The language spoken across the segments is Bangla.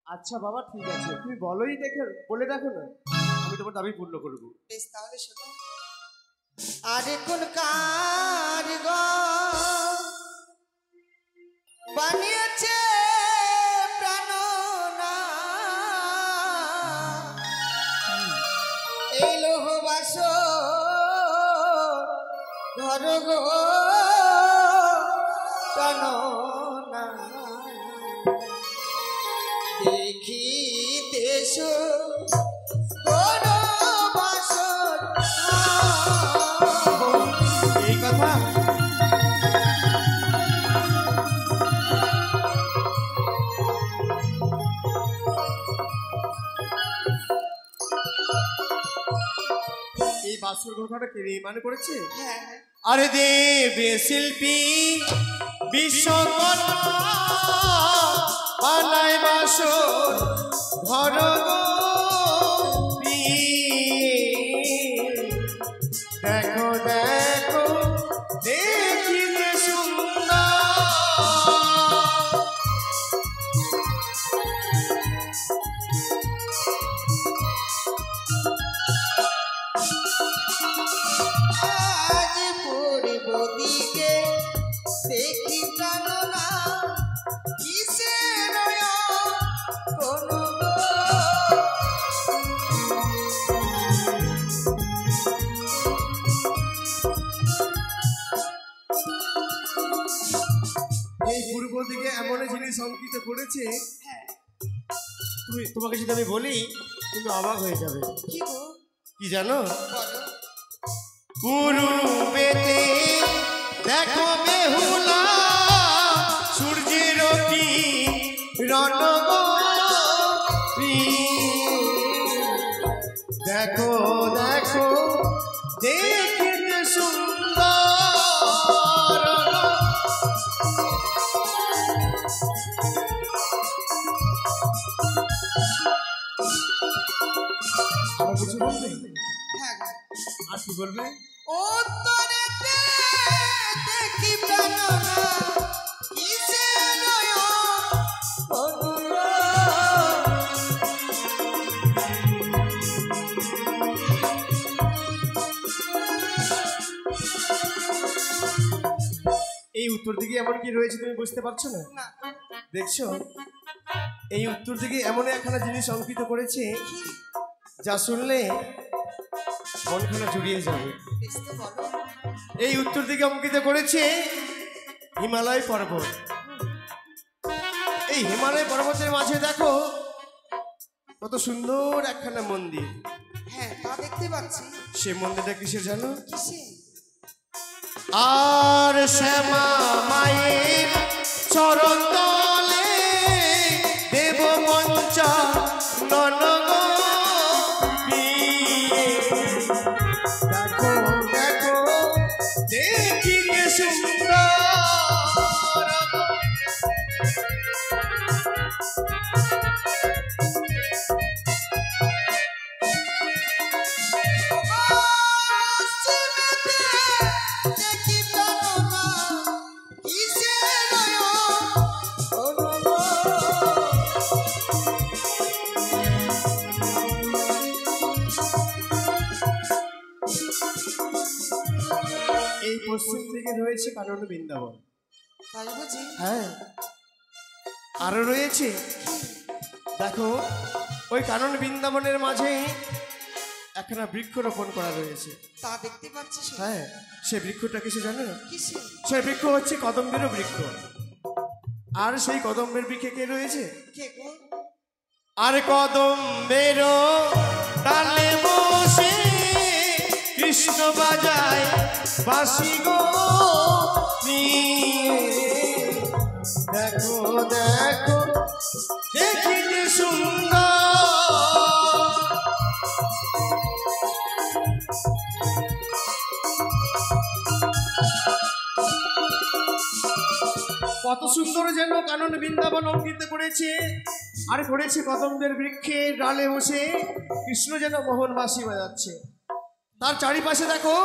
আচ্ছা বাবা ঠিক আছে, তুমি বলোই দেখে বলে দেখো না, আমি তোমার দাবি পূর্ণ করবো। বেশ তাহলে শোনো। আরে কোন কারিগর বানিয়েছে প্রাণনা এই লোহ বাসর ঘর গো প্রাণনা দেখিতে এই কথা এই বাসুর ঘটনাটা কে নির্মাণ করেছে? আরে দেবে শিল্পী বিশ্বকর্মা বানায় বাসর ঘর গো দেখো দেখো দেখিতে সুন্দর। আজ পূর্ব দিকে দেখি প্রাণনা কিসের কোন এই পূর্ব দিকে এমন জিনিস অঙ্কিত করেছে, তোমাকে যদি আমি বলি তুমি অবাক হয়ে যাবে। কি গো? কি জানো? বলো। পূর্বেতে দেখো বেহুলা সূর্যের কিরণ গো দেখো দেখো দেখিতে সুন্দর। আবার কিছু বলবে? হ্যাঁ গো। আর কি বলবে? উত্তরেতে দেখি প্রাণনা কিসের কোন এই উত্তর দিকে এমন কি রয়েছে তুমি বুঝতে পারছো না? না। দেখছো এই উত্তর দিকে এমন একখানা জিনিস অঙ্কিত করেছে যা শুনলে মনখানা জুড়িয়ে যাবে। বেশ তো বলো। এই উত্তর দিকে অঙ্কিত করেছে হিমালয় পর্বত। এই হিমালয় পর্বতের মাঝে দেখো কত সুন্দর একখানা মন্দির। হ্যাঁ তা দেখতে পাচ্ছি। সে মন্দিরটা কিসের জানো? কিসে? আর শ্যামা মায়ের চরণ তলে দেব পঞ্চা ননগ দেখো দেখো দেখিতে সুন্দর। দেখি প্রাণনা কিসের কোন এই পশ্চিম দিকে রয়েছে কানন বৃন্দাবন। তাই বুঝি? হ্যাঁ আরো রয়েছে দেখো ওই কানন বৃন্দাবনের মাঝে একখানা বৃক্ষ রোপণ করা রয়েছে। তা দেখতে পাচ্ছি। হ্যাঁ সেই বৃক্ষটা কিসে জানো? কিসে? সেই বৃক্ষ হচ্ছে কদম্বের বৃক্ষ। আর সেই কদম্বের বৃক্ষে কে রয়েছে? কে গো? আর কদম্বের ডালে বসে কৃষ্ণ বাজায় বাঁশি গো দেখো দেখো দেখিতে সুন্দর। কত সুন্দর যেন কানন বৃন্দাবন অঙ্কিত করেছে। আর করেছে কদম্বের বৃক্ষের ডালে বসে কৃষ্ণ যেন মোহন বাঁশি বাজাচ্ছে। তার চারিপাশে দেখো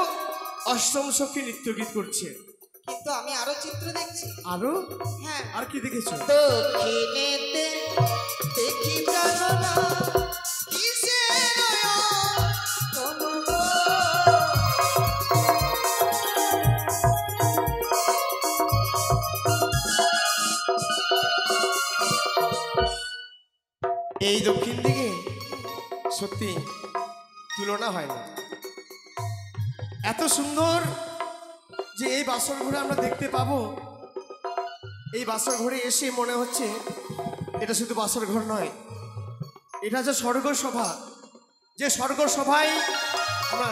অষ্টম সখী নৃত্য গীত করছে। কিন্তু আমি আরো চিত্র দেখছি। আরো হ্যাঁ, আর কি দেখেছো? দক্ষিণেতে দেখি প্রাণনা কিসের কোনো গো। এই দক্ষিণ দিকে সত্যি তুলনা হয় না। এত সুন্দর যে এই বাসর ঘরে আমরা দেখতে পাবো। এই বাসর ঘরে এসে মনে হচ্ছে এটা শুধু বাসর ঘর নয়, এটা হচ্ছে স্বর্গ সভা। যে স্বর্গ সভায় আমরা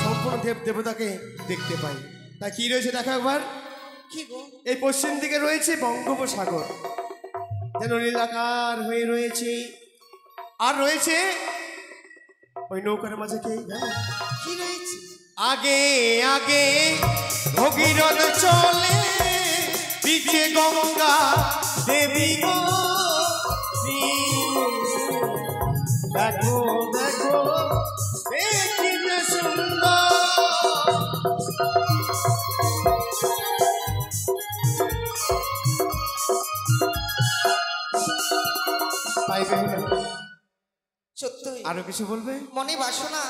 সম্পূর্ণ দেব দেবতাকে দেখতে পাই। তা কি রয়েছে দেখো একবার। কি গো? এই পশ্চিম দিকে রয়েছে বঙ্গোপসাগর, যেন নীলাকার হয়ে রয়েছে। আর রয়েছে ওই নৌকার মাঝে কে জানো? কি রয়েছে? আগে আগে ভগীরথ চলে, পিছে গঙ্গা দেবী গো। দেখো দেখো দেখিতে সুন্দর। তাই বেহুলা সত্যই আরো কিছু বলবে? মনে বাসনা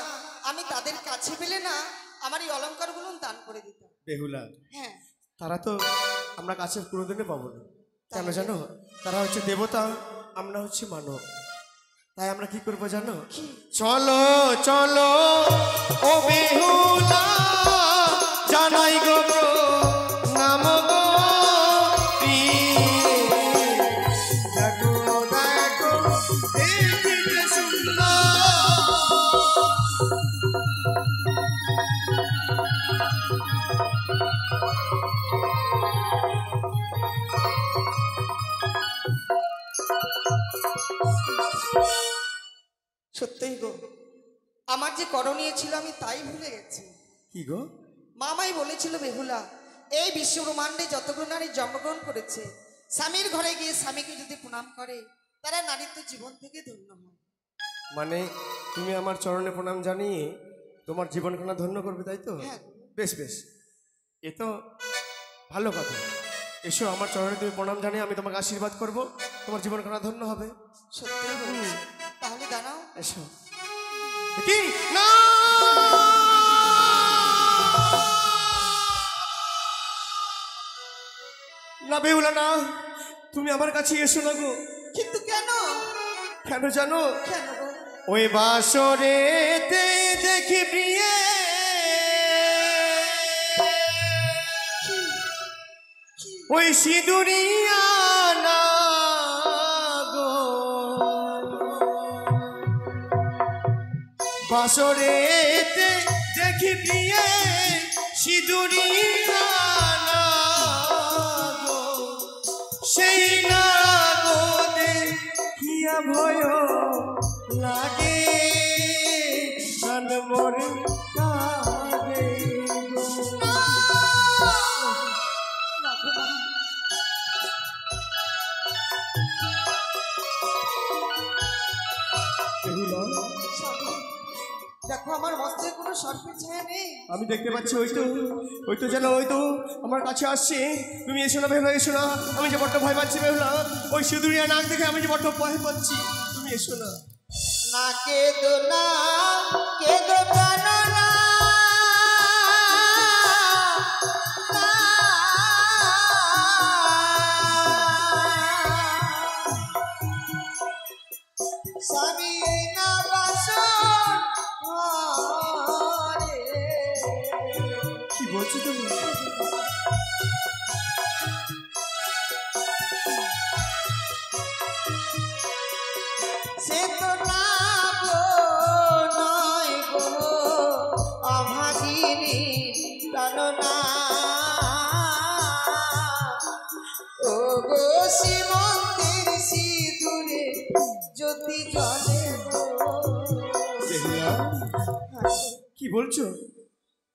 আমি তাদের কাছে পেলে না আমার এই অলংকারগুলো দান করে দিতাম। বেহুলা হ্যাঁ, তারা তো আমরা কাছে কোনোদিনও পাবো না। কেন জানো? তারা হচ্ছে দেবতা, আমরা হচ্ছে মানব। তাই আমরা কি করবো জানো? চলো চলো ও বেহুলা, জানাই গো নাম গো। দেখো দেখো দেখিতে সুন্দর। সত্যই গো আমার যে করণীয় ছিল আমি তাই ভুলে গেছি। কি গো? মামাই বলেছিল বেহুলা এই বিশ্ব ব্রহ্মাণ্ডে যতগুলো নারী জন্মগ্রহণ করেছে স্বামীর ঘরে গিয়ে স্বামীকে যদি প্রণাম করে তারা নারীত্ব জীবন থেকে ধন্য হয়। মানে তুমি আমার চরণে প্রণাম জানিয়ে তোমার জীবনখানা ধন্য করবে, তাই তো? হ্যাঁ। বেশ বেশ, এ তো ভালো কথা। এসো আমার চরণে তুমি প্রণাম জানিয়ে আমি তোমাকে আশীর্বাদ করব, তোমার জীবনখানা ধন্য হবে। সত্যই বলেছি। তাহলে দাঁড়াও। এসো। কি না না বেহুলা না, তুমি আমার কাছে এসো না গো। কিন্তু কেন? কেন জানো? কেন গো? ওই বাসরেতে দেখি প্রিয়ে, ওই সিঁদুরিয়া না গো। বাসরেতে দেখি প্রিয়ে, সিঁদুরিয়া না গো। সেই না গো দেখিয়া ভয় লাগে, প্রাণ মরে কাঁদে গো। বেহুলা, দেখো আমার মস্তে কোনো সর্পের ছায়া নেই। আমি দেখতে পাচ্ছি ওই তো যেন ওই তো আমার কাছে আসছে। তুমি এসো না বেহুলা, এসো না। আমি যে বড্ড ভয় পাচ্ছি বেহুলা, ওই সিঁদুরিয়া নাক দেখে আমি যে বড্ড ভয় পাচ্ছি। তুমি এসো না। না কেদো না, কেদো জানো না। স্বামী না বাসন ঘরে। কি বলছো তুমি? সে তো না গো নয় গো অভাগিনী প্রাণনা। ও গো সীমন্তের সিঁদুরে জ্যোতি জ্বলে গো। বেহুলা, কি বলছো?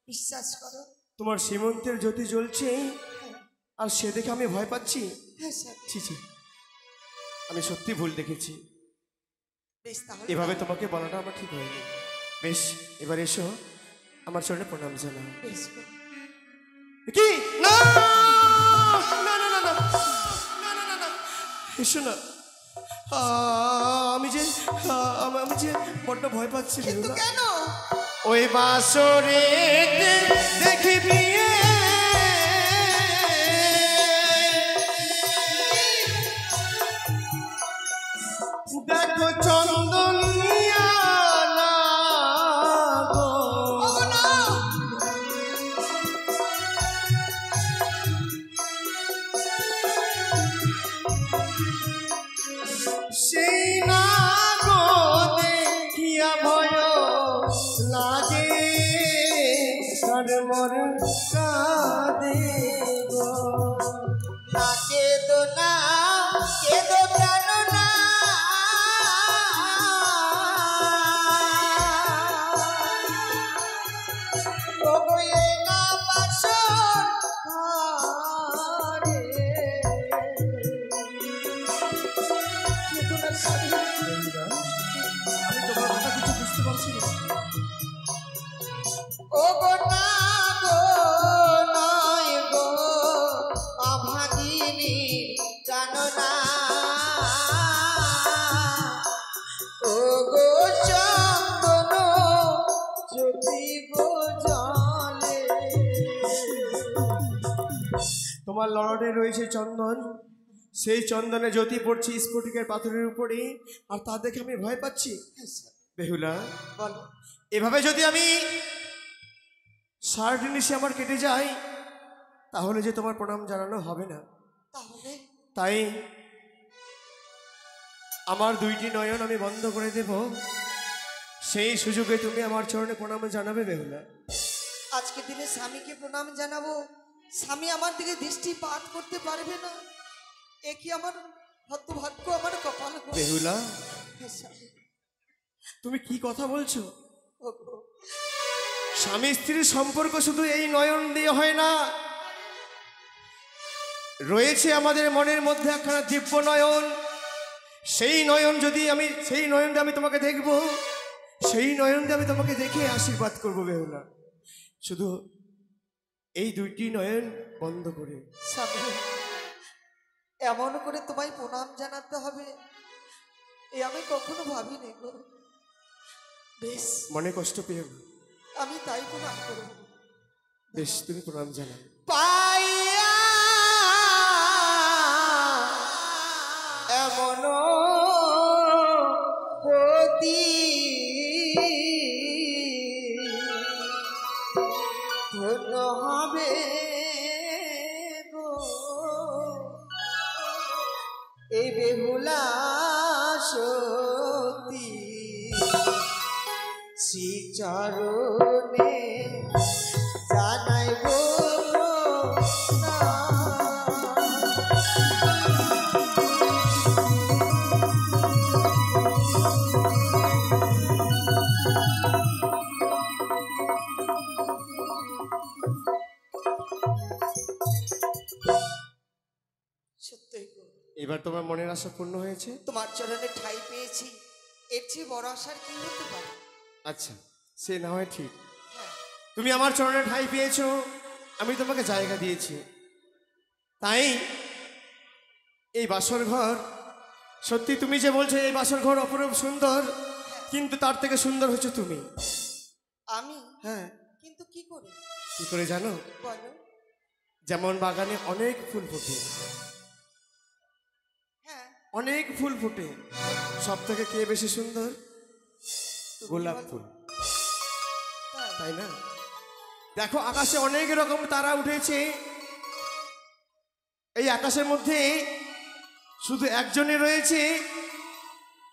বিশ্বাস করো। তোমার সীমন্তের জ্যোতি জ্বলছে আর সে দেখে আমি ভয় পাচ্ছি? হ্যাঁ স্যার। ছি ছি, আমি সত্যি ভুল দেখেছি। বেশ তাহলে এভাবে তোমাকে বলাটা আমার ঠিক হয়নি। বেশ, এবার এসো আমার চরণে প্রণাম জানাও। বেশ গো। কি না না না না না না না না না এসো না আমি যে আমি যে বড্ড ভয় পাচ্ছি কিন্তু বেহুলা। কেন? ওই বাসরে দেখি বিয়ে দেখো চন্দন নিয়া লাগো। ও না, সেই না গো দেখিয়া ভয় লাগে তার মর কাঁদে গো। না কেদো না, কেদো প্রাণ না। ওগো এই না বাসর ঘরে। কেদো না স্বামী। আমি তোমার কথা কিছু বুঝতে পারছি না। ওগো না গো নয় গো অভাগিনী জানো না। ওগো চন্দন জ্যোতি গো জলে। তোমার লড়াটে রয়েছে চন্দন, সেই চন্দনে জ্যোতি পড়ছে স্ফটিকের পাথরের উপরে, আর তা দেখে আমি ভয় পাচ্ছি। বেহুলা, বলো, এভাবে যদি আমি সারাটি নিশে আমার কেটে যায়, তাহলে যে তোমার প্রণাম জানানো হবে না। তাহলে তাই আমার দুইটি নয়ন আমি বন্ধ করে দেব, সেই সুযোগে তুমি আমার চরণে প্রণাম জানাবে বেহুলা। আজকে দিনে স্বামীকে প্রণাম জানাবো, স্বামী আমার দিকে দৃষ্টিপাত করতে পারবে না। এ কি আমার হতভাগ্য, আমার কপাল গো। বেহুলা, হে স্বামী, তুমি কি কথা বলছো? ওগো, স্বামী স্ত্রীর সম্পর্ক শুধু এই নয়ন দিয়ে হয় না, রয়েছে আমাদের মনের মধ্যে একখানা দিব্য নয়ন। সেই নয়ন দিয়ে আমি তোমাকে দেখব, সেই নয়ন দিয়ে আমি তোমাকে দেখে আশীর্বাদ করবো বেহুলা। শুধু এই দুইটি নয়ন বন্ধ করে। স্বামী, এমন করে তোমায় প্রণাম জানাতে হবে এ আমি কখনো ভাবিনি গো। বেশ, মনে কষ্ট পেও না। আমি তাই প্রণাম করব। বেশ, তুমি প্রণাম জানাও। পাইয়া এমন পতি ধন্য হবে গো এই বেহুলা সতী শ্রীচরণে জানাইব না। সত্যি গো, এবার তোমার মনের আশা পূর্ণ হয়েছে। তোমার চরণে ঠাঁই পেয়েছি, এর চেয়ে বড় আশার কি হতে পারে? আচ্ছা, সে না হয় ঠিক। হ্যাঁ, তুমি আমার চরণে ঠাঁই পেয়েছো, আমি তোমাকে জায়গা দিয়েছি। তাই এই বাসর ঘর, সত্যি তুমি যে বলছো এই বাসর ঘর অপরূপ সুন্দর, কিন্তু তার থেকে সুন্দর হচ্ছে তুমি। আমি হ্যাঁ, কিন্তু কি করে? কি করে জানো? বলো। যেমন বাগানে অনেক ফুল ফোটে, হ্যাঁ, অনেক ফুল ফোটে, সব থেকে কে বেশি সুন্দর? তুমি গোলাপ বলো। ফুল, তাই? তাই না? দেখো আকাশে অনেক রকম তারা উঠেছে, এই আকাশের মধ্যে শুধু একজনই রয়েছে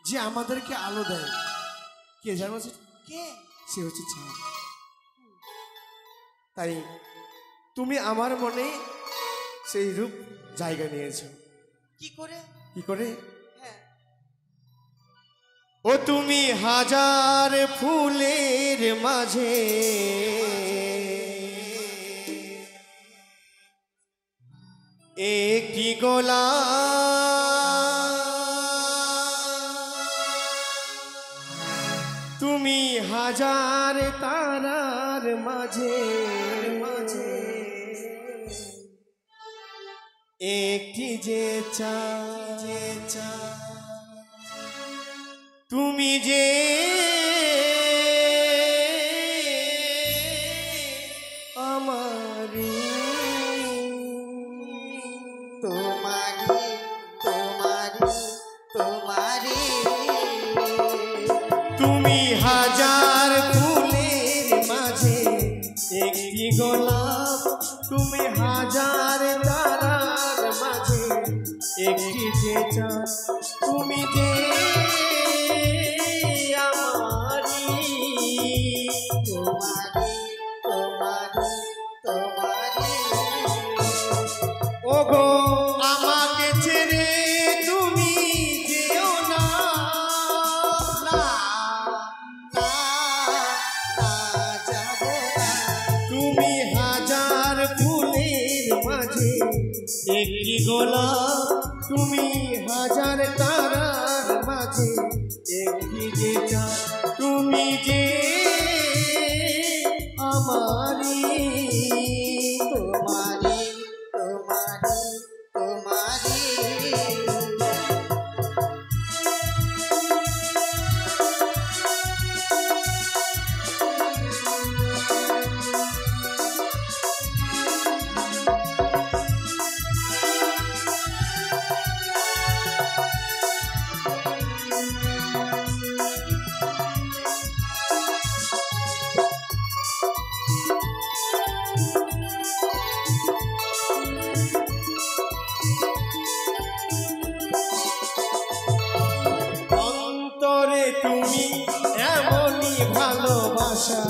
যে আমাদেরকে আলো দেয়। কে জানো? কে? সে হচ্ছে চাঁদ। তাই তুমি আমার মনে সেই রূপ জায়গা নিয়েছো। কি করে? কি করে? হ্যাঁ, ও তুমি হাজার ফুলের মাঝে একটি গোলাপ, তুমি হাজার তারার মাঝে যে চা তুমি যে আমারি তোমারি তোমারি তোমারি তুমি হাজার ফুলের মাঝে একটি গোলাপ তুমি হাজার তারার মাঝে একটি যে চাঁদ তুমি যে আমারি তোমারি তোমারি তোমারি ওগো আমাকে ছেড়ে তুমি যেও না না না না যাব না তুমি হাজার ফুলের মাঝে একটি গোলাপ তুমি হাজার তারার মাঝে একটি যে চাঁদ তুমি যে আমারি তোমারি তোমারি তোমারি অন্তরে তুমি এমনই ভালোবাসা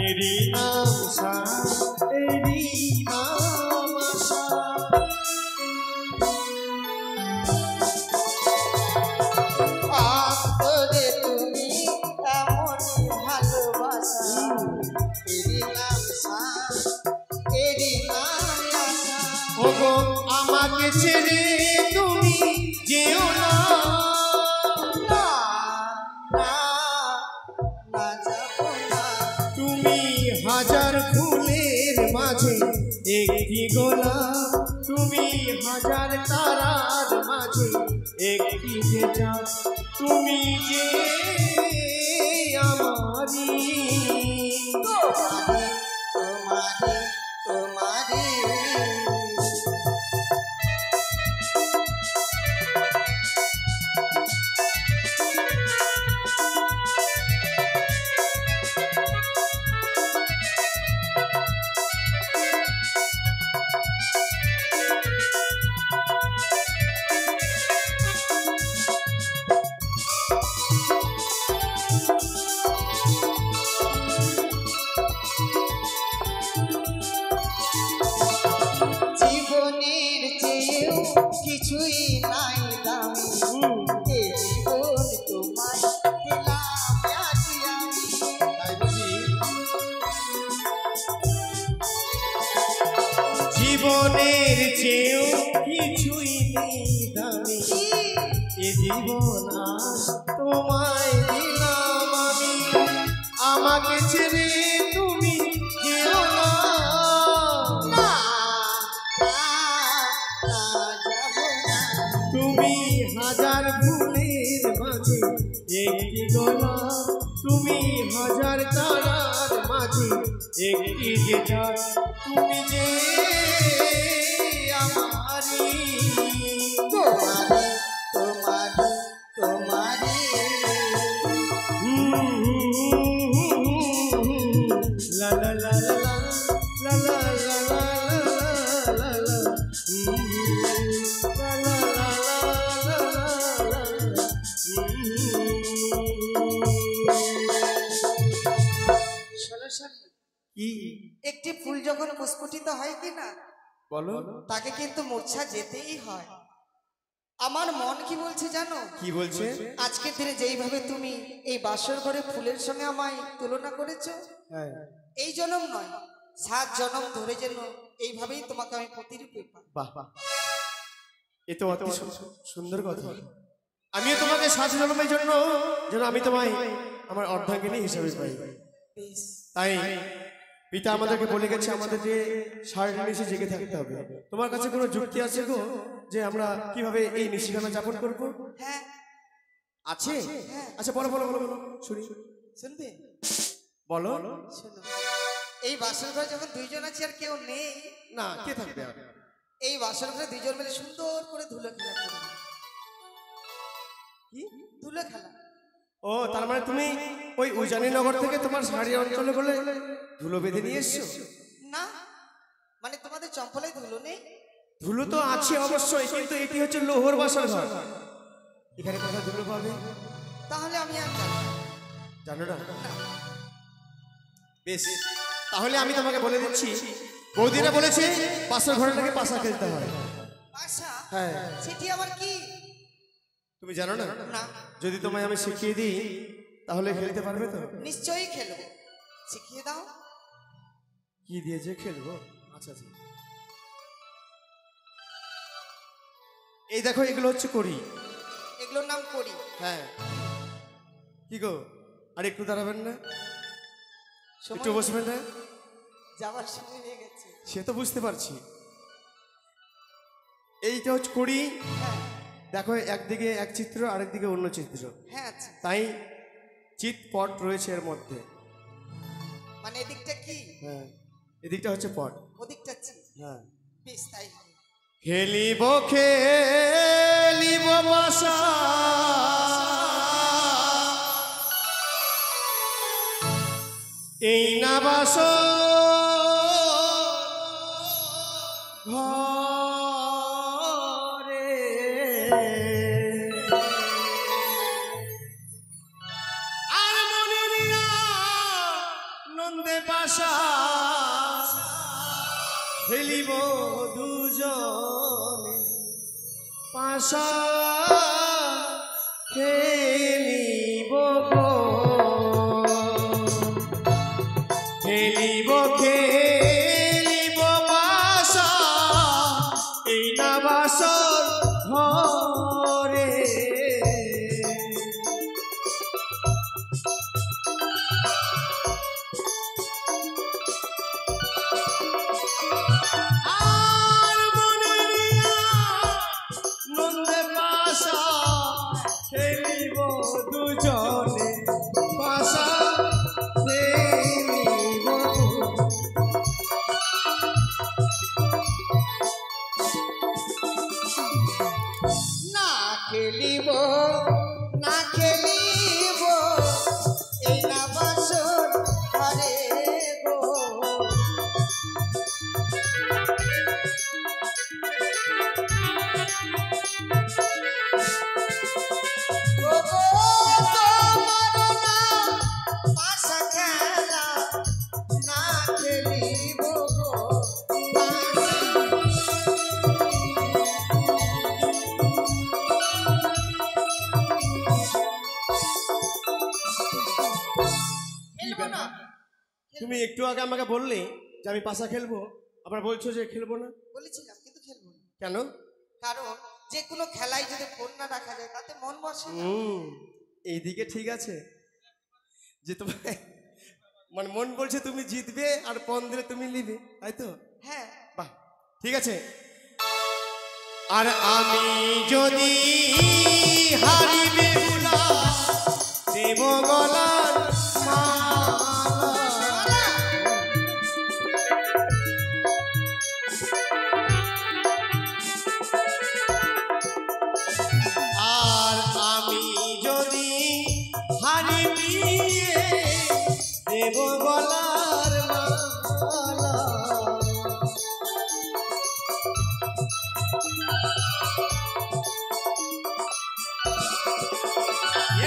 এরই নাম এরই নাম আশা অন্তরে তুমি এমন ভালোবাসা এরি নাম এরি নাম আশা ওগো আমাকে ছেড়ে তুমি যেও না না না না যাব না তুমি হাজার ফুলের মাঝে একটি গোলাপ তুমি হাজার তারার মাঝে একটি যে চাঁদ তুমি যে আমারি তোমারি তোমারি তোমারি জীবনের চেয়েও কিছুই নাই দামি এ জীবন তোমায় দিলাম আজ আমি তাই বুঝি জীবনের চেয়েও কিছুই নেই দামি এ জীবন আজ তোমায় দিলাম আমি আমাকে ছেড়ে তুমি যেও না না না যাব না তুমি হাজার ফুলের মাঝে একটি গোলাপ তুমি হাজার তারার মাঝে একটি যে চাঁদ তুমি যে আমারি তোমারি তোমারি তোমারি la la la la la la la la la la কি একটি ফুল যখন পুষ্পটিত হয় কি না বলো তাকে কিন্তু মূর্ছা যেতেই হয় আমার মন কি বলছে জানো কি বলছে আজকের দিনে যেইভাবে তুমি এই বাসর ঘরে ফুলের সঙ্গে আমায় তুলনা করেছো হ্যাঁ এই জন্ম নয় 7 জন্ম ধরে যেন এইভাবেই তোমাকে আমি প্রতিরূপে পাই বাহ বাহ এ তো অতি সুন্দর কথা আমিও তোমাকে 7 জন্মের জন্য যেন আমি তোমায় আমার অর্ধাঙ্গিনী হিসেবে পাই বেশ তাই পিতা আমাদেরকে বলে গেছে আমাদের যে সারাটা নিশে জেগে থাকতে হবে। তোমার কাছে কোনো যুক্তি আছে গো যে আমরা কিভাবে এই নিশিখানা যাপন করব? হ্যাঁ আছে? হ্যাঁ। আচ্ছা বলো বলো বলো বলো শুনি। শুনবে? বলো। শোনো, এই বাসর ঘরে যখন দুইজন আছি আর কেউ নেই, না কে থাকবে আর? এই বাসর ঘরে দুইজন মিলে সুন্দর করে ধুলো খেলা করবো। কি ধুলো খেলা? ও তার মানে তুমি ওই উজানিনগর থেকে তোমার শাড়ি অঞ্চলে বলে ধুলো বেঁধে নিয়ে এসছো? না, মানে তোমাদের চম্পলায় ধুলো নেই? ধুলো তো আছে অবশ্যই, কিন্তু এটি হচ্ছে লোহর বাসর ঘর। এখানে কোথায় ধুলো পাবে? তাহলে আমি আর জানি না। জানো না? না। বেশ, তাহলে আমি তোমাকে বলে দিচ্ছি, বৌদিরা বলেছে বাসর ঘরে নাকি পাশা খেলতে হয়। পাশা? হ্যাঁ। সেটি আবার কি? তুমি জানো না? না। যদি তোমায় আমি শিখিয়ে দিই তাহলে খেলতে পারবে তো? নিশ্চয়ই খেলবো, শিখিয়ে দাও। কি দিয়ে যে খেলবো? আচ্ছা আচ্ছা, এই দেখো এগুলো হচ্ছে করি। এগুলোর নাম করি? হ্যাঁ। কি গো, আর একটু দাঁড়াবেন না? সময় একটু বসবেন না? যাওয়ার সময় হয়ে গেছে। সে তো বুঝতে পারছি। এইটা হচ্ছে করি। হ্যাঁ দেখো একদিকে এক চিত্র, আরেকদিকে অন্য চিত্র। হ্যাঁ। আচ্ছা, তাই চিৎপট রয়েছে এর মধ্যে। মানে এদিকটা কি? হ্যাঁ, এদিকটা হচ্ছে পট। ওদিকটা চিত? হ্যাঁ। বেশ, তাই হবে। খেলিব খেলিব বাসা, এই না বাস ঘরে, আর মনে নিয়া নন্দে বাসা খেলিব দুজনে, পাশা খেলিব গো, খেলিব খেলিব বাসা, এই না বাসর ঘরে। আর মনে নিয়া নন্দে পাশা খেলিব দুজনে, পাশা খেলিব। না খেলিব না খেলিব এই না বাসর ঘরে গো। ও গো, তোমার না পাশা খেলা, না খেলিব গো পাশা। খেলবো না? তুমি একটু আগে আমাকে বললে যে আমি পাশা খেলবো, আবার বলছো যে খেলবো না বলেছিলাম, কিন্তু খেলবো না। কেন? কারণ যে কোনো খেলায় যদি ফোন না রাখা যায় তাতে মন বসে না। এইদিকে ঠিক আছে যে তোমার মানে মন বলছে তুমি জিতবে, আর পণ দিলে তুমি নিবে, তাই তো? হ্যাঁ। বাহ, ঠিক আছে। আর আমি যদি হারিবে ভুলা দেব গলার মালা, আর আমি যদি হারিবে দেব গলার মালা।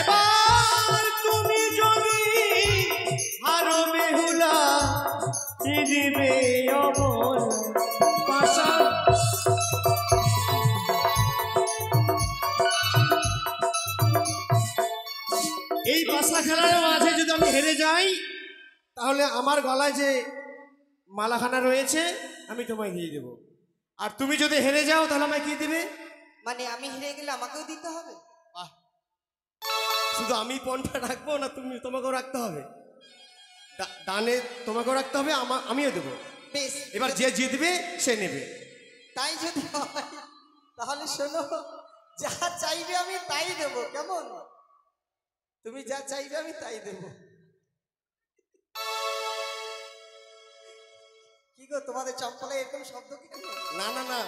এবার তুমি যদি হারো বেহুলা দিবে অবল পাশা। এই পাশা খেলার মাঝে যদি আমি হেরে যাই তাহলে আমার গলায় যে মালাখানা রয়েছে আমি তোমায় দিয়ে দেবো, আর তুমি যদি হেরে যাও তাহলে আমায় কি দিবে? মানে আমি হেরে গেলে আমাকেও দিতে হবে? শুধু আমি পণটা রাখবো না, তুমি তোমাকেও রাখতে হবে? দানে তোমাকেও রাখতে হবে, আমিও দেবো। বেশ, এবার যে জিতবে সে নেবে। তাই যদি হয় তাহলে শোনো, যা চাইবে আমি তাই দেবো, কেমন? তুমি যা চাইবে আমি তাই দেবো। কি গো, তোমাদের চপ্পলে এরকম শব্দ কেন? না না না,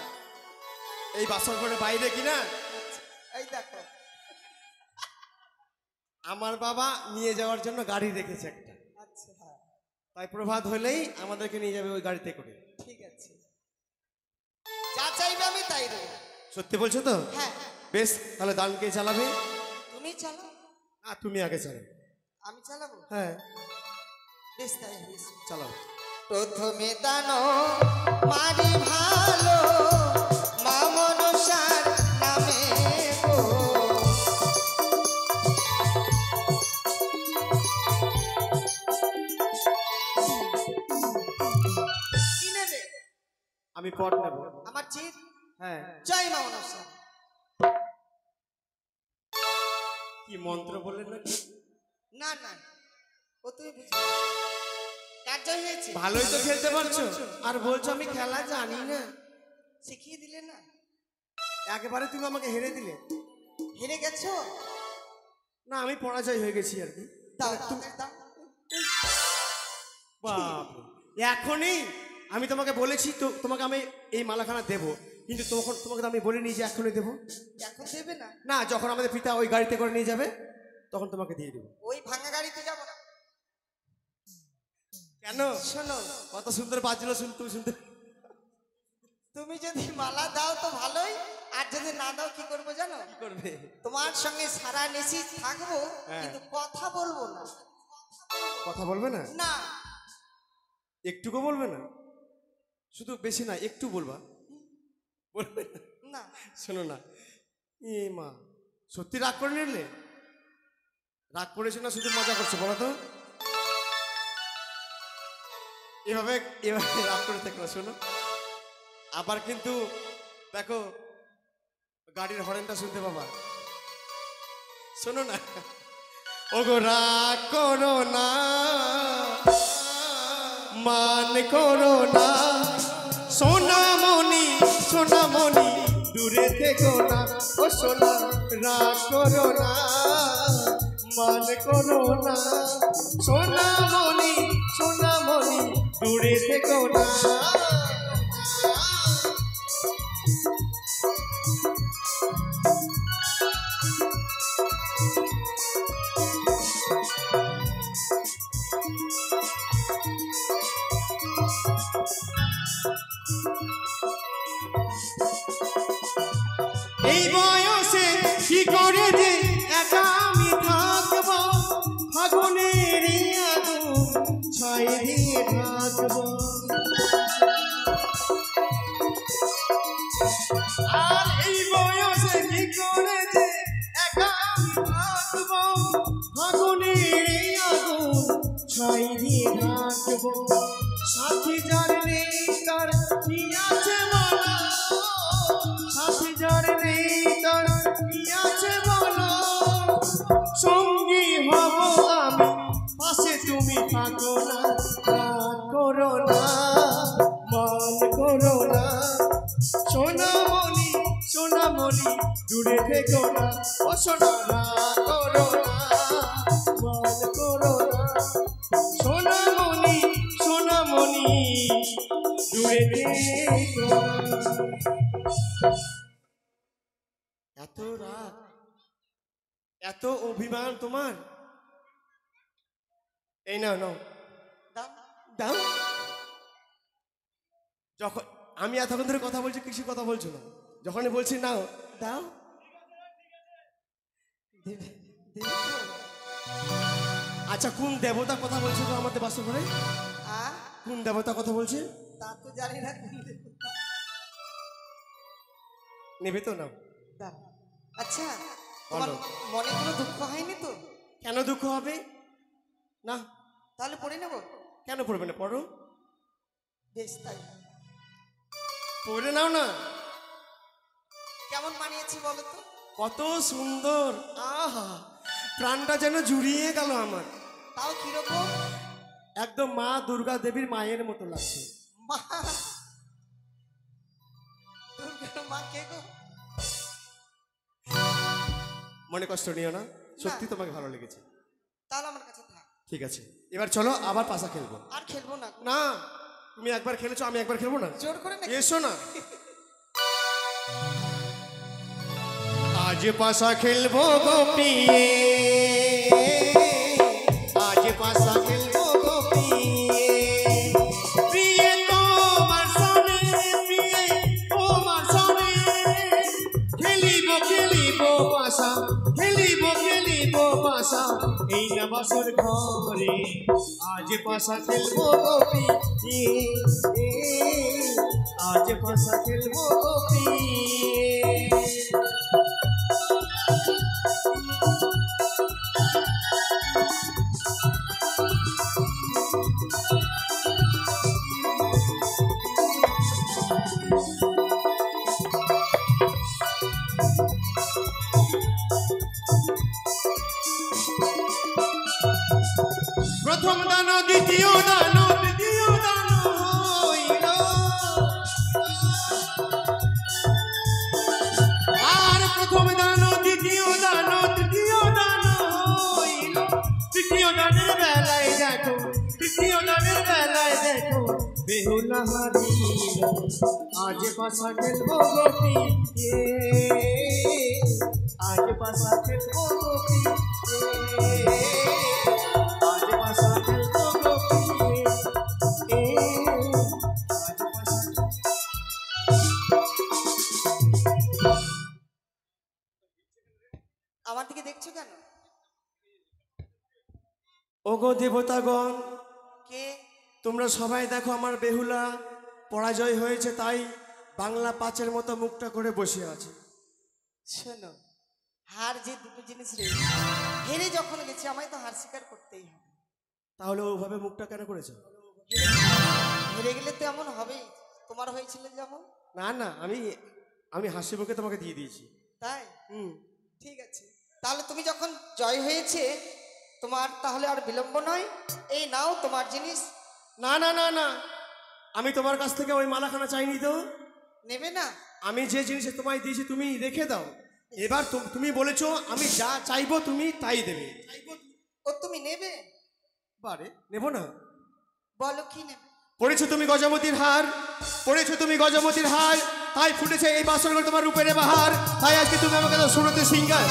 এই বাসর ঘরের বাইরে কিনা এই দেখো, আমার বাবা নিয়ে যাওয়ার জন্য গাড়ি রেখেছে একটা, আচ্ছা তাই প্রভাত হলেই আমাদেরকে নিয়ে যাবে ওই গাড়িতে করে। ঠিক আছে, যা চাইবে আমি তাই দেবো। সত্যি বলছো তো? হ্যাঁ। বেশ, তাহলে দান কে চালাবে? তুমি চালাও। তুমি আগে চালাও। আমি চালাবো? হ্যাঁ বেশ, তাই বেশ, চালাও। প্রথমে দানো মারি ভালো, মা মনসার নামে গো। কি নেবে? আমি পট নেব। আমার চিত। হ্যাঁ। জয় মা মনসা। কি মন্ত্র বললেন না? না না, ও তুমি বুঝবে, কার জয় হয়েছে? ভালোই তো খেলতে পারছো, আর বলছো আমি খেলা জানি না। শিখিয়ে দিলে না, একেবারে তুমি আমাকে হেরে দিলে। হেরে গেছো? না, আমি পরাজয় হয়ে গেছি আর কি। দাও তাড়াতাড়ি দাও। বাপ, এখনই আমি তোমাকে বলেছি তো, তোমাকে আমি এই মালাখানা দেবো, কিন্তু তখন তোমাকে তো আমি বলিনি যে এখনই দেবো। এখন দেবে না? না, যখন আমাদের পিতা ওই গাড়িতে করে নিয়ে যাবে তখন তোমাকে দিয়ে দেবো। ওই ভাঙা গাড়িতে যাব না। কেন? শোনো, কত সুন্দর বাজলো, তুমি শুনতে। তুমি যদি মালা দাও তো ভালোই, আর যদি না দাও কি করবো জানো? কি করবে? তোমার সঙ্গে সারা নিশি থাকবো, হ্যাঁ। কিন্তু কথা বলবো না। কথা বলবে না? না। একটুকু বলবে না? শুধু বেশি না, একটু বলবা। বলবে না? না। শোনো না, এ মা, সত্যি রাগ করে নিলে? রাগ করেছো না শুধু মজা করছো বলো তো? এভাবে এভাবে রাগ করে থাকলো। শোনো, আবার কিন্তু দেখো গাড়ির হরেনটা শুনতে পাবা। শোনো না, ওগো রাগ করো না, মান করো না, সোনামণি সোনামণি দূরে থেকো না, ও সোনা রাগ করো না, মান করো না, সোনামণি সোনামণি দূরে থেকো না। এই বয়সে কি করে যে একা আমি থাকবো, ফাগুনের আগুন ছাই দিয়ে থাকবো। আর এই বয়সে কি করে যে একা আমি থাকবো, ফাগুনের আগুন ছাই দিয়ে থাকবো। সাথী যার নেই তার কি আছে বলো, সাথী যার নেই তার কি আছে বলো, সঙ্গী হব আমি পাশে তুমি থাকো না, রাগ করো না, মান করো না, সোনামণি সোনামণি দূরে থেকো না, ও সোনা রাগ করো না, মান করো না, সোনামণি সোনামণি দূরে থেকো না। এত রাগ, এত অভিমান তোমার? এই নাও নাও, দাও। দাও। যখন আমি এতক্ষণ ধরে কথা বলছি, কিছু কথা বলছো না, যখনই বলছি নাও দাও। দেবে দেবে তো? আচ্ছা, কোন দেবতা কথা বলছে তো আমাদের বাসর ঘরে? আ? কোন দেবতা কথা বলছে? তা তো জানি না কোন দেবতা। নেবে তো নাও। দাও। আচ্ছা, তোমার বলো। মনে কোনো দুঃখ হয়নি তো? কেন দুঃখ হবে? না। তাহলে পড়ে নেব? কেন পড়বে না, পড়ো। বেশ, তাই পড়ে নাও না। কেমন মানিয়েছি বলো তো? কত সুন্দর, আহা, প্রাণটা যেন জুড়িয়ে গেল আমার। তাও কিরকম? একদম মা দুর্গা দেবীর মায়ের মতো লাগছে। মা দুর্গার মা কে গো? মনে কষ্ট নিও না, সত্যি তোমাকে ভালো লেগেছে। তাহলে আমার কাছে থাক। ঠিক আছে, এবার চলো আবার পাশা খেলবো। আর খেলবো না। না, তুমি একবার খেলেছো, আমি একবার খেলবো না? জোর করে না। এসো না। আজ পাশা খেলবো গোপিয়ে, আজ পাশা খেলবো গোপিয়ে, প্রিয়ে তোমার সনে, প্রিয়ে তোমার সনে, খেলিব খেলিব পাশা, খেলিব খেলিব পাশা, এই না বাসর ঘরে, আজ পাশা খেলবো গোপিয়ে, আজ পাশা খেলবো গোপিয়ে। প্রথম দান দ্বিতীয় দান, তৃতীয় দান হইল, আর প্রথম দান দ্বিতীয় দান, তৃতীয় দান হইল, তৃতীয় দানের বেলায় দেখো, তৃতীয় দানের বেলায় দেখো বেহুলা হারিল, আজ পাশা খেলবো গোপী, আজ পাশা খেলবো গোপী, আজ পাশা খেলবো গোপী, আজ পাশা। আমার দিকে দেখছো কেন? ওগো দেবতাগণ, কে? তোমরা সবাই দেখো আমার বেহুলা পরাজয় হয়েছে, তাই বাংলা পাঁচের মতো মুখটা করে বসে আছে। শোনো, হার যে দুটো জিনিস রয়েছে, হেরে যখন গেছি আমায় তো হার স্বীকার করতেই হবে। তাহলে ওভাবে মুখটা কেন করেছো? হেরে গেলে তো এমন হবেই, তোমার হয়েছিল যেমন। না না, আমি হাসি মুখে তোমাকে দিয়ে দিয়েছি। তাই? হুম। ঠিক আছে, তাহলে তুমি যখন জয় হয়েছে তোমার তাহলে আর বিলম্ব নয়, এই নাও তোমার জিনিস। না না না না, আমি তোমার কাছ থেকে ওই মালাখানা চাইনি তো। নেবে না? আমি যে জিনিস তোমায় দিয়েছি তুমি রেখে দাও। এবার তুমি বলেছো আমি যা চাইবো তুমি তাই দেবে। ও তুমি নেবে? বারে নেবো না? বলো কি নেবে? পড়েছো তুমি গজমতির হার, পড়েছো তুমি গজমতির হার, তাই ফুটেছে এই বাসরঘর তোমার রূপের বাহার, তাই আজকে তুমি আমাকে শুনতে সিঙ্গার।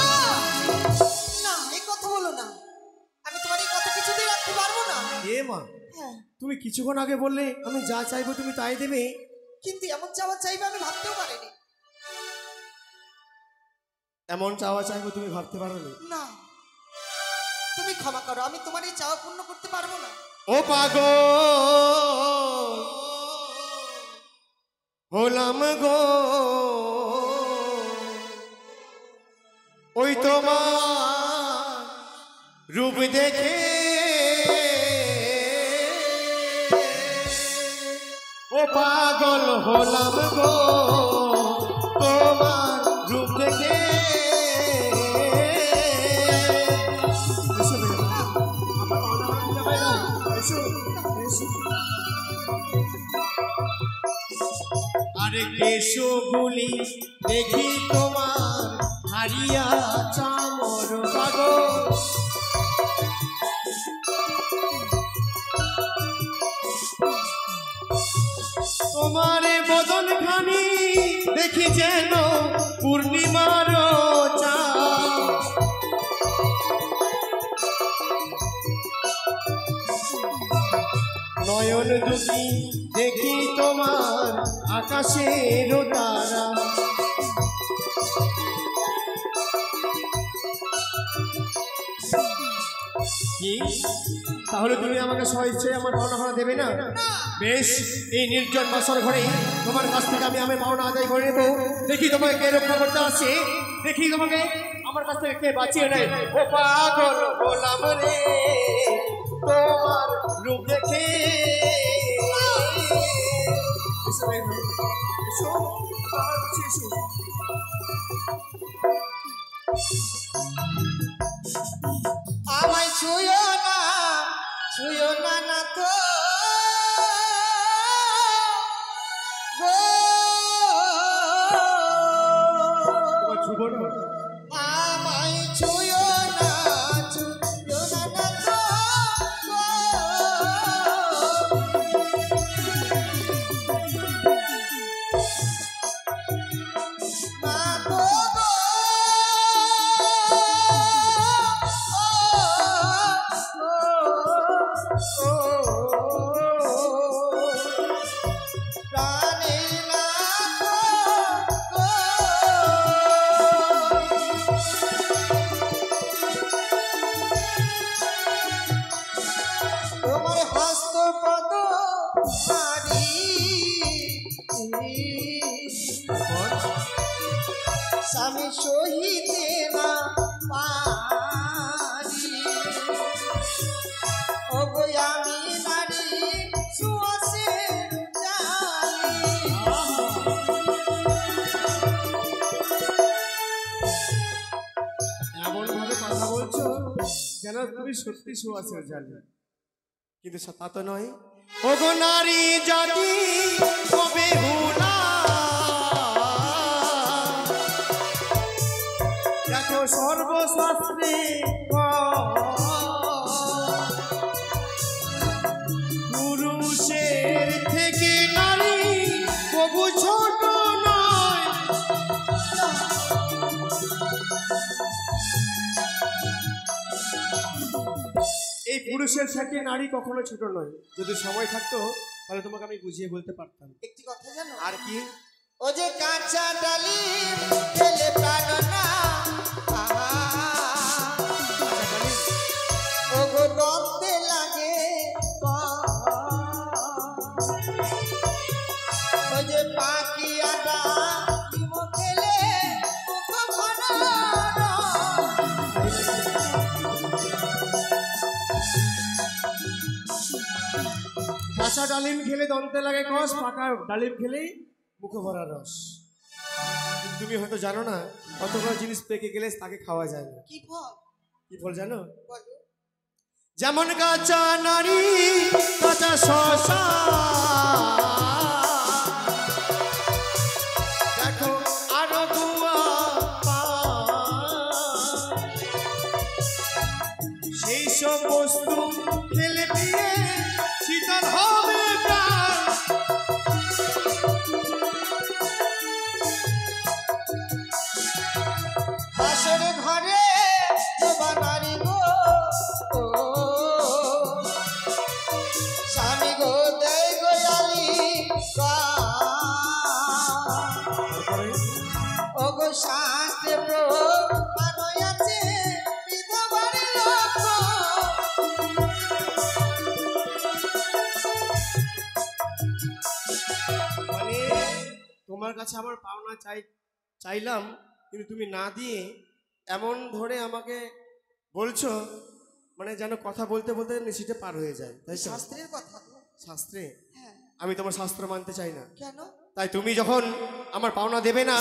না, এই কথা বলো না, আমি তোমার এই কথা কিছুতেই রাখতে পারবো না। এ মা, হ্যাঁ, তুমি কিছুক্ষণ আগে বললে আমি যা চাইবো তুমি তাই দেবে। কিন্তু এমন চাওয়া চাইবে আমি ভাবতেও পারিনি। এমন চাওয়া চাইবো তুমি ভাবতে পারো না, তুমি ক্ষমা করো, আমি তোমার এই চাওয়া পূর্ণ করতে পারবো না। ও পাগল হলাম গো, ওই তোমার রূপ দেখে, ও পাগল হলাম গো তোমার রূপ দেখে। আরে কেশগুলি দেখি তোমার হারিয়া চামর পাগল, তোমার বদন খানি দেখি যেন পূর্ণিমার চাঁদ, নয়ন দুটি দেখি তোমার আকাশের তারা, কি তাহলে তুমি আমাকে স্বইচ্ছে আমার পাওনা ভাড়া দেবে না? বেশ, এই নির্জন বাসর ঘরে তোমার কাছ থেকে আমি আমার পাওনা আদায় করে নেবো। দেখি তোমাকে কে রক্ষা করতে আসছে, দেখি তোমাকে আমার কাছ থেকে কে বাঁচিয়ে নেয়। ও পাগল হলাম রে তোমার রূপ দেখে। আমায় ছুঁয়ো না, ছুঁয়ো না, না তো স্বামী সহিতে না পারি ও গো আমি নারী সুয়াসের জালি এমন ভাবে কথা বলছো যেন তুমি সত্যি সুয়াসের জানি, কিন্তু তা তো নয়। ওগো নারী জাতি কবে হুলা, দেখো সর্বশাস্ত্রে পুরুষের থেকে নারী কবু ছোট নয়। এই পুরুষের থেকে নারী কখনো ছোট নয়। যদি সময় থাকতো তাহলে তোমাকে আমি বুঝিয়ে বলতে পারতাম। একটি কথা জানো? আর কি? ও যে কাঁচা ডালি খেলে প্রাণ না, ও গো দমতে লাগে ও যে পাখি আদা খেলে কাঁচা ডালিম খেলে দন্তে লাগে কষ, পাকা ডালিম খেলেই মুখে ভরা রস। তুমি হয়তো জানো না, কতগুলো জিনিস পেকে গেলে তাকে খাওয়া যায় না। কি ফল? কি ফল জানো? বলো। যেমন কাঁচা নারী, কাঁচা শশা, দেখো আরো গুয়া সেই সব বস্তু ফেলে দিয়ে শীতল হবে প্রাণ। আসরে ঘরে নারী গো, স্বামী গো দেয় গোয়ালি ও গো শাস্ত্রে প্রমাণ আছে বিধবার লোক। মানে তোমার কাছে আমার পাওনা চাইলাম, কিন্তু তুমি না দিয়ে এমন ধরে আমাকে বলছো, মানে যেন কথা বলতে বলতে নিশিতে পার হয়ে যায়। তাই তো? শাস্ত্রের কথা গো। শাস্ত্রে? হ্যাঁ। আমি তোমার শাস্ত্র মানতে চাই না। কেন? তাই তুমি যখন আমার পাওনা দেবে না,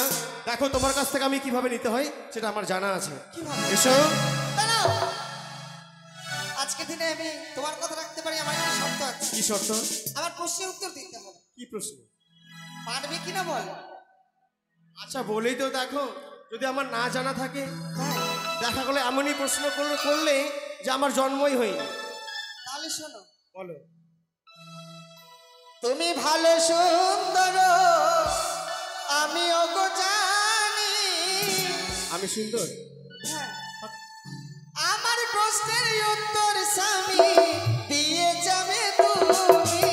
দেখো তোমার কাছ থেকে আমি কিভাবে নিতে হয় সেটা আমার জানা আছে। কিভাবে? এসো। দাঁড়াও, আজকে দিনে আমি তোমার কথা রাখতে পারি, আমার একটা শর্ত আছে। কি শর্ত? আমার প্রশ্নের উত্তর দিতে হবে। কি প্রশ্ন? পারবে কিনা বল। আচ্ছা বলেই তো দেখো, যদি আমার না জানা থাকে, হ্যাঁ। দেখা গেলে এমনই প্রশ্ন করলে যে আমার জন্মই হয়নি। তাহলে শোনো। বলো। তুমি ভালো সুন্দর আমি ওগো জানি। আমি সুন্দর? হ্যাঁ। আমার প্রশ্নের উত্তর স্বামী দিয়ে যাবে তুমি।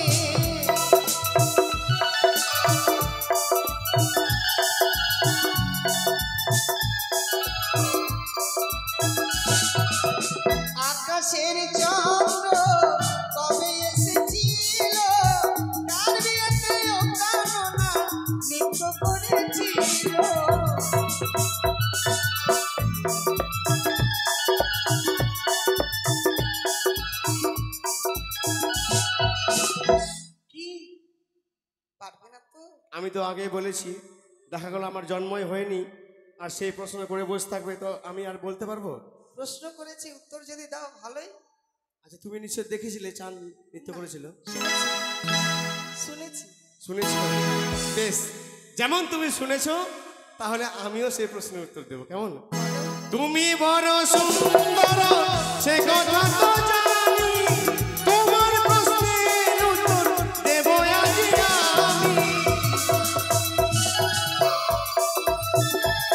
আকাশের চন্দ্র কবে এসেছিল, কার বিয়েতে ও কামনা নৃত্য করেছিল। কি পারবে না তো? আমি তো আগেই বলেছি, দেখা গেল আমার জন্মই হয়নি, আর সেই প্রশ্ন করে বসে থাকবে, তো আমি আর বলতে পারবো? প্রশ্ন করেছি, উত্তর যদি দাও ভালোই। আচ্ছা তুমি নিশ্চয় দেখেছিলে চাঁদ নৃত্য করেছিল? শুনেছি। শুনেছি? বেশ, যেমন তুমি শুনেছো তাহলে আমিও সেই প্রশ্নের উত্তর দেবো, কেমন? তুমি বড় সুন্দর সে